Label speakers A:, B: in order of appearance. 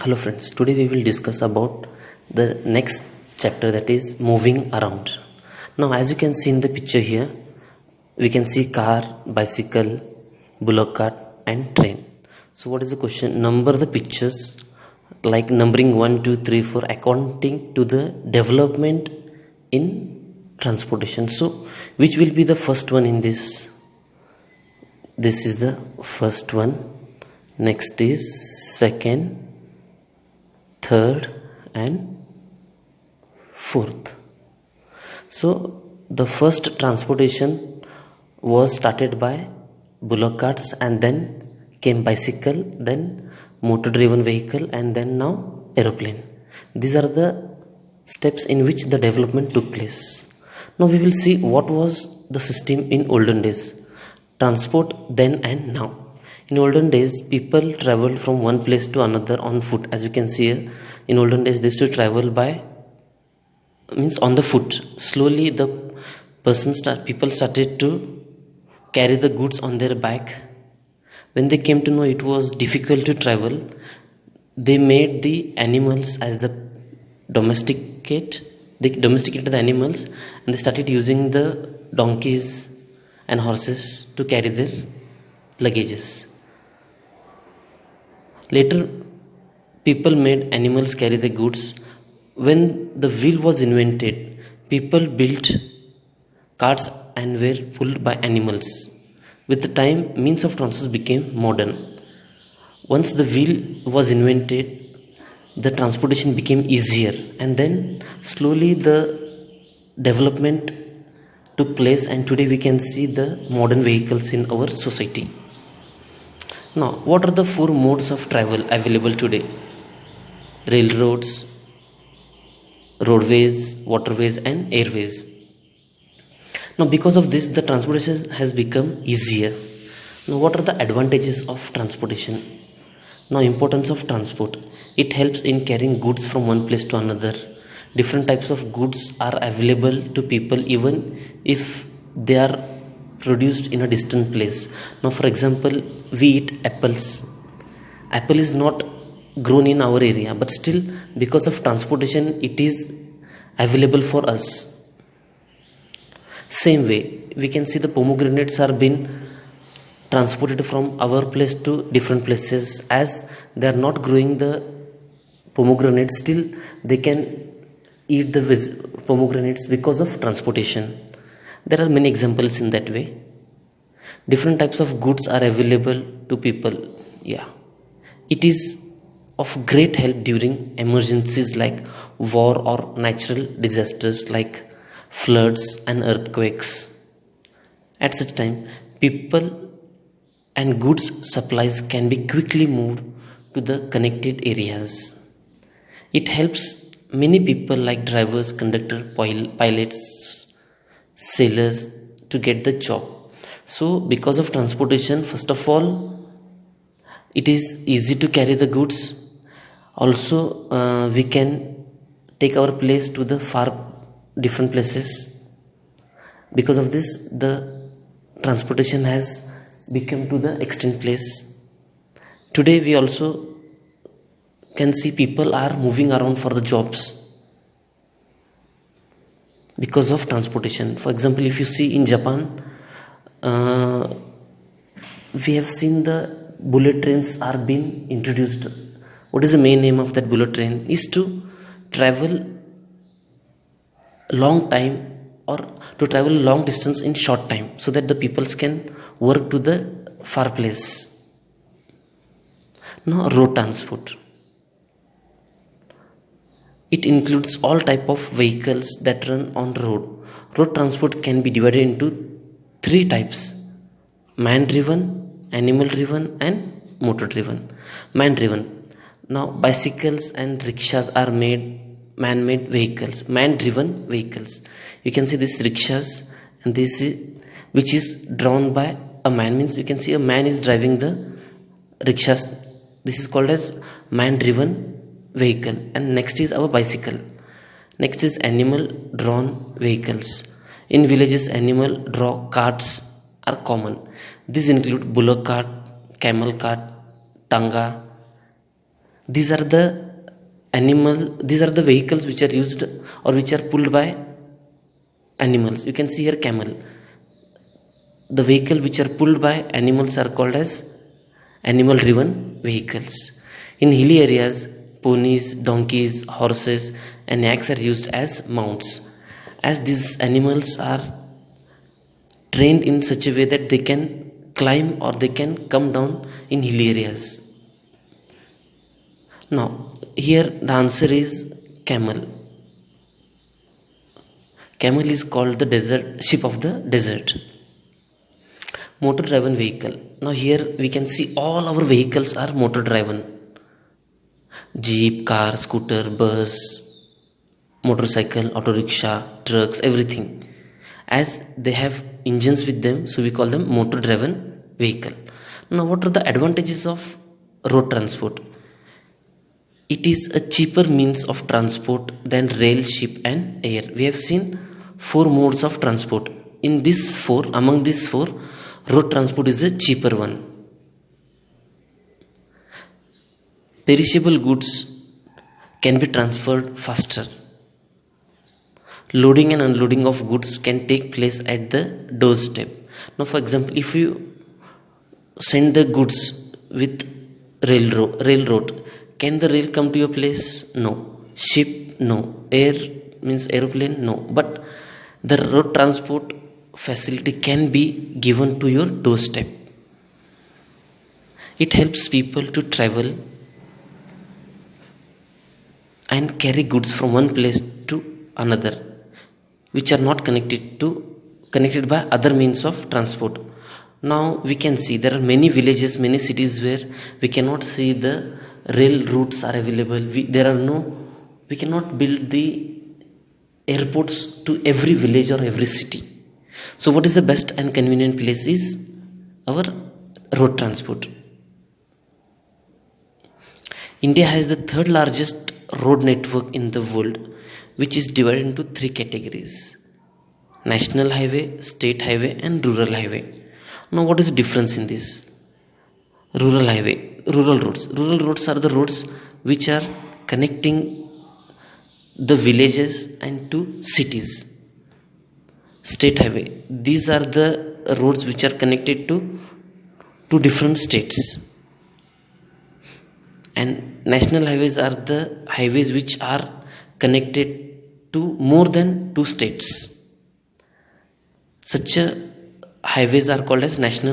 A: Hello friends, today we will discuss about the next chapter, that is moving around. Now as you can see in the picture here, we can see car, bicycle, bullock cart and train. So what is the question? Number the pictures like numbering 1, 2, 3, 4 according to the development in transportation. So which will be the first one in this? This is the first one. Next is second, third and fourth. So the first transportation was started by bullock carts, and then came bicycle, then motor driven vehicle, and then now aeroplane. These are the steps in which the development took place. Now we will see what was the system in olden days, transport then and now. In olden days, people traveled from one place to another on foot. As you can see here, in olden days, they used to travel on the foot. Slowly, the people started to carry the goods on their back. When they came to know it was difficult to travel, they made the animals as the domesticate. They domesticated the animals, and they started using the donkeys and horses to carry their luggages. Later, people made animals carry the goods. When the wheel was invented, people built carts and were pulled by animals. With the time, means of transport became modern. Once the wheel was invented, the transportation became easier, and then slowly the development took place, and today we can see the modern vehicles in our society. Now, what are the four modes of travel available today? Railroads, roadways, waterways, and airways. Now, because of this, the transportation has become easier. Now, what are the advantages of transportation? Now, importance of transport. It helps in carrying goods from one place to another. Different types of goods are available to people even if they are produced in a distant place. Now, for example, we eat apples. Apple is not grown in our area, but still, because of transportation, it is available for us. Same way, we can see the pomegranates are being transported from our place to different places. As they are not growing the pomegranates, still they can eat the pomegranates because of transportation. There are many examples in that way. Different types of goods are available to people. It is of great help during emergencies like war or natural disasters like floods and earthquakes. At such time, people and goods supplies can be quickly moved to the connected areas. It helps many people like drivers, conductor, pilots, sailors to get the job. So because of transportation, first of all, it is easy to carry the goods. Also, we can take our place to the far different places. Because of this, the transportation has become to the extent place. Today we also can see people are moving around for the jobs because of transportation. For example, if you see in Japan, we have seen the bullet trains are being introduced. What is the main aim of that bullet train? Is to travel long time or to travel long distance in short time, so that the peoples can work to the far place. Now, road transport. It includes all type of vehicles that run on road. Road transport can be divided into three types: man-driven, animal-driven, and motor-driven. Man-driven. Now, bicycles and rickshaws are man-made vehicles, man-driven vehicles. You can see these rickshaws, and which is drawn by a man. Means you can see a man is driving the rickshaws. This is called as man-driven vehicle. And next is our bicycle. Next is animal drawn vehicles. In villages, animal draw carts are common. These include bullock cart, camel cart, tanga. these are the these are the vehicles which are used or which are pulled by animals. You can see here camel. The vehicle which are pulled by animals are called as animal driven vehicles. In hilly areas, ponies, donkeys, horses and yaks are used as mounts, as these animals are trained in such a way that they can climb or they can come down in hilly areas. Now here the answer is camel. Camel is called the desert ship of the desert. Motor driven vehicle. Now here we can see all our vehicles are motor driven. Jeep, car, scooter, bus, motorcycle, auto rickshaw, trucks, everything, as they have engines with them, so we call them motor driven vehicle. Now what are the advantages of road transport? It is a cheaper means of transport than rail, ship and air. We have seen 4 modes of transport. Among these four, road transport is the cheaper one. Perishable goods can be transferred faster. Loading and unloading of goods can take place at the doorstep. Now for example, if you send the goods with railroad, can the rail come to your place? No. Ship? No. Air means aeroplane? No. But the road transport facility can be given to your doorstep. It helps people to travel and carry goods from one place to another, which are not connected by other means of transport. Now we can see there are many villages, many cities where we cannot see the rail routes are available. We cannot build the airports to every village or every city. So what is the best and convenient place is our road transport. India has the third largest road network in the world, which is divided into 3 categories: national highway, state highway and rural highway. Now what is the difference in this? Rural roads. Rural roads are the roads which are connecting the villages and to cities. State highway, these are the roads which are connected to different states. And national highways are the highways which are connected to more than 2 states. Such highways are called as national